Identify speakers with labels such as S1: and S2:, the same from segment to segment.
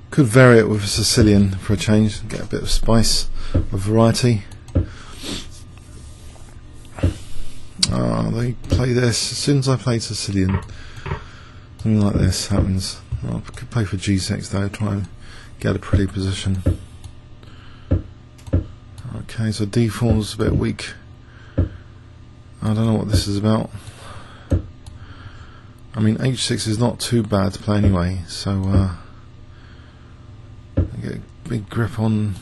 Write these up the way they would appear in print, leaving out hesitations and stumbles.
S1: Could vary it with a Sicilian for a change, get a bit of spice, of variety. They play this as soon as I play Sicilian. Something like this happens. I could play for G6 though, try and get a pretty position. Okay, so D4 is a bit weak. I don't know what this is about. I mean, H6 is not too bad to play anyway, so get a big grip on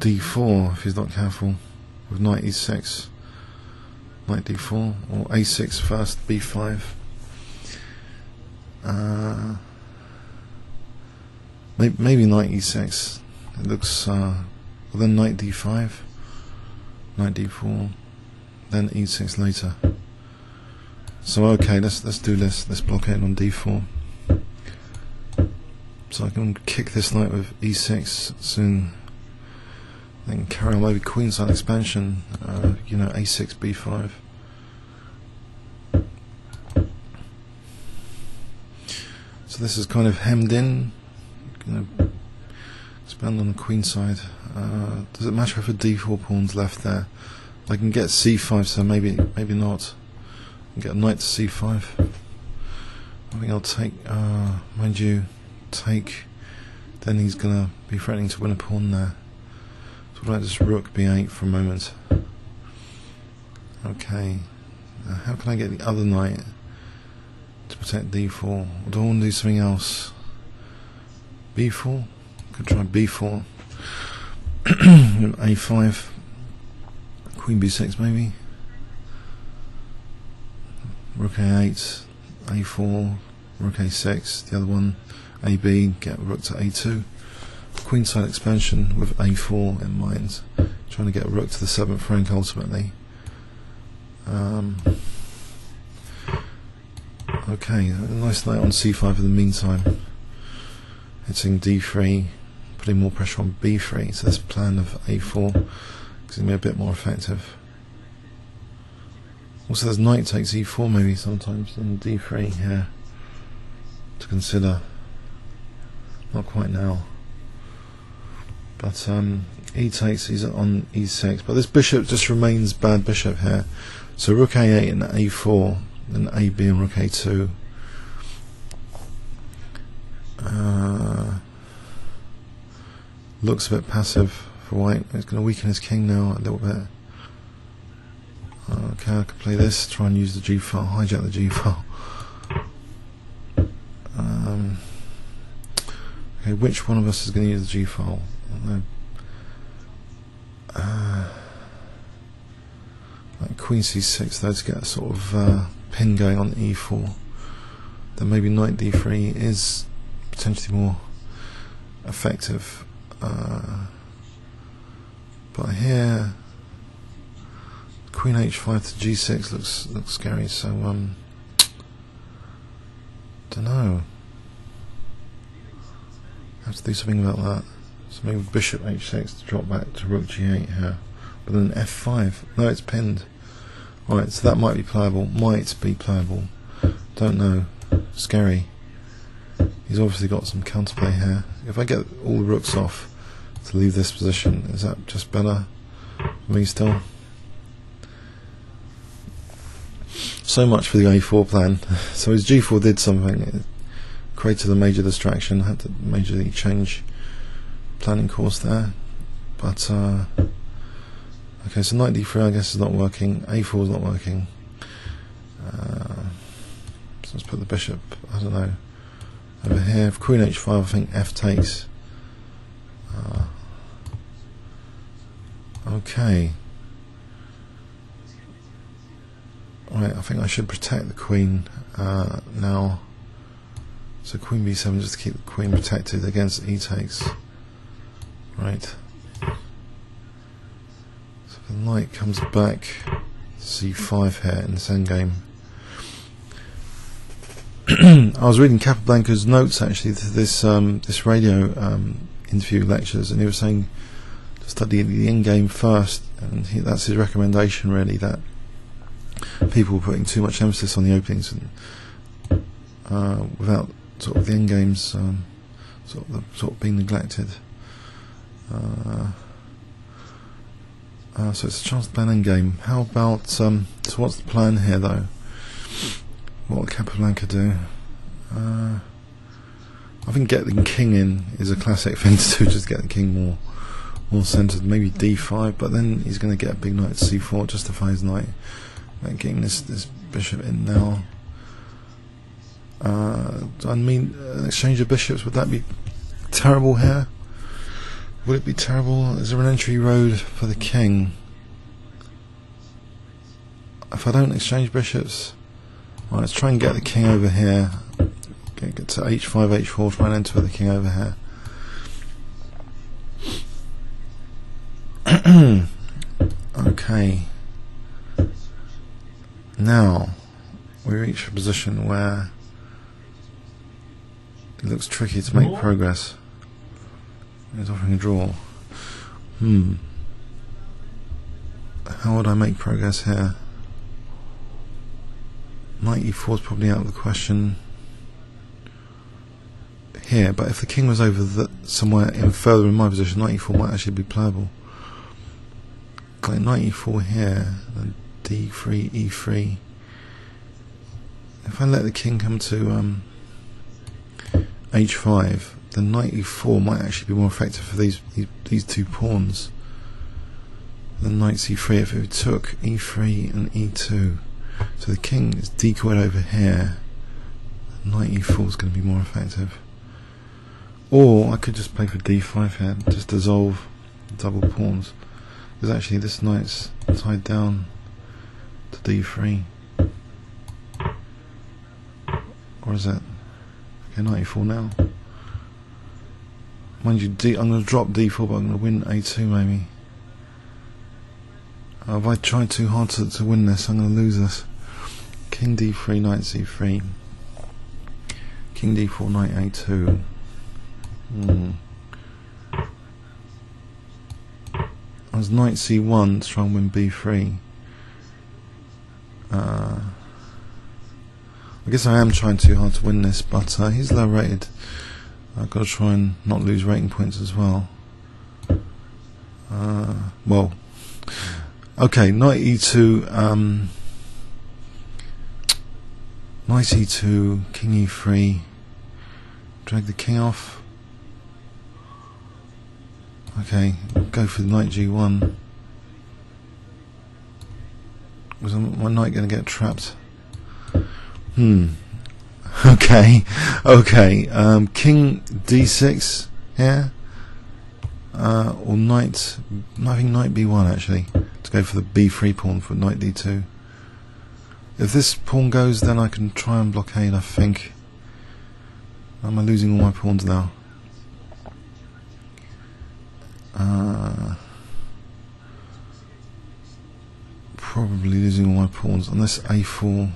S1: D4 if he's not careful with knight E6, knight D4, or A6 first, B5. Maybe knight E6. It looks. Well, then knight D5, knight D4, then E6 later. So okay, let's do this. Let's blockade on D4. So I can kick this knight with E6 soon. Then carry on maybe queenside expansion. You know, A6, B5. So this is kind of hemmed in. Expand on the queen side. Does it matter if a D4 pawn's left there? I can get C5, so maybe not. I can get a knight to C5. I think I'll take. Mind you, take. Then he's gonna be threatening to win a pawn there. So what about just rook B8 for a moment? Okay. How can I get the other knight to protect D4? Or do I want to do something else? B4? Could try B4. A5. Queen B6 maybe. Rook A8. A4. Rook A6. The other one. AB. Get rook to A2. Queenside expansion with A4 in mind. Trying to get a rook to the 7th rank ultimately. Okay, a nice knight on C5 in the meantime. Hitting D3, putting more pressure on B3, so this plan of A4 is going to be a bit more effective. Also there's knight takes E4 maybe sometimes, and D3 here to consider. Not quite now. But E takes, he's on E6, but this bishop just remains bad bishop here. So rook A8 and A4, then AB and rook A2. Looks a bit passive for white. It's going to weaken his king now a little bit. Okay, I could play this, try and use the G file, hijack the G file. Okay, which one of us is going to use the G file? Like Queen C6 though, to get a sort of pin going on E4. Then maybe knight D3 is potentially more effective. But here Queen H5 to G6 looks scary, so don't know. Have to do something about that. So maybe bishop H6 to drop back to rook G8 here. But then F5. No, it's pinned. Right, so that might be playable. Might be playable. Don't know. Scary. He's obviously got some counterplay here. If I get all the rooks off to leave this position, is that just better for me still? So much for the A4 plan. So his G4 did something. It created a major distraction. Had to majorly change planning course there. But okay, so knight D3 I guess is not working. A4 is not working. So let's put the bishop, I don't know, over here. For Queen H5 I think F takes. Okay. Right, I think I should protect the queen now. So Queen B7 just to keep the queen protected against E takes. Right. So the knight comes back C5 here in this endgame. I was reading Capablanca's notes actually to this this radio interview lectures, and he was saying to study the endgame first, and that's his recommendation really, that people were putting too much emphasis on the openings, and without sort of the endgames sort of being neglected. So it's a chance to play an endgame. How about so what's the plan here though? What will Capablanca do? I think getting the king in is a classic thing to do, just get the king more centered, maybe d5, but then he's going to get a big knight c4, justify his knight, and getting this bishop in now. I mean, an exchange of bishops, would that be terrible here? Would it be terrible? Is there an entry road for the king? If I don't exchange bishops, right, let's try and get the king over here. Get to h5, h4, try and enter the king over here. Okay. Now we reach a position where it looks tricky to make progress. He's offering a draw. How would I make progress here? Knight e4 is probably out of the question here, but if the king was over somewhere further in my position, knight e4 might actually be playable. Like knight e4 here, then d3, e3. If I let the king come to h5, then knight e4 might actually be more effective for these two pawns than knight c3 if it took e3 and e2. So the king is decoyed over here, knight e4 is going to be more effective. Or I could just play for d5 here, just dissolve double pawns, because actually this knight's tied down to d3. Or is that? Okay, knight e4 now. Mind you, I'm going to drop d4, but I'm going to win a2 maybe. If I try too hard to win this, I'm going to lose this. King d3, knight c3. King d4, knight a2. I was knight c1 to try and win b3. I guess I am trying too hard to win this, but he's low rated. I've got to try and not lose rating points as well. Well, okay, knight e2, knight e2, king e3, drag the king off. Okay, go for the knight g1. Was my knight going to get trapped? Okay, king d6 here, or knight, I think knight b1 actually, to go for the b3 pawn for knight d2. If this pawn goes, then I can try and blockade, I think. Am I losing all my pawns now? Probably losing all my pawns, unless a4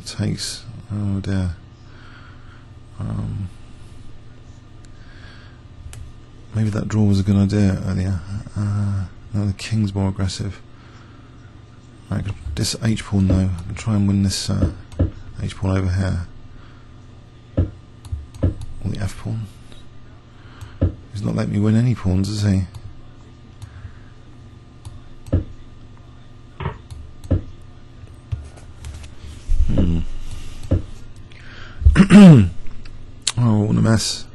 S1: takes. Oh dear. Maybe that draw was a good idea earlier. No, the king's more aggressive. Right, this h pawn though. I can try and win this h pawn over here. Or the f pawn. He's not letting me win any pawns, is he? Oh, what a mess.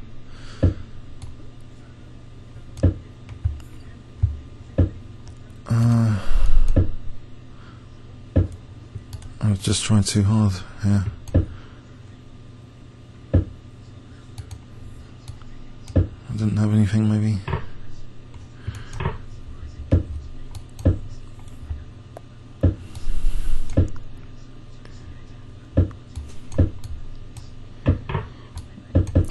S1: I was just trying too hard here. I didn't have anything maybe.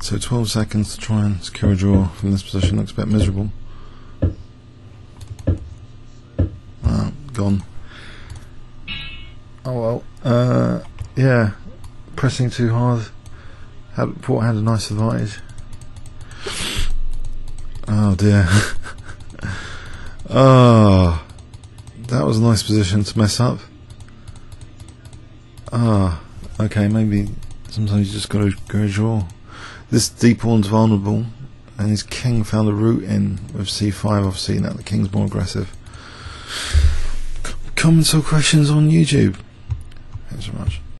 S1: So 12 seconds to try and secure a draw from this position. Looks a bit miserable. Gone. Oh well. Yeah, pressing too hard. Thought I had a nice advantage. Oh dear. Oh, that was a nice position to mess up. Okay, maybe Sometimes you just got to go draw. This d pawn's vulnerable, and his king found a route in with c5. Obviously, now the king's more aggressive. Comments or questions on YouTube? Thanks so much.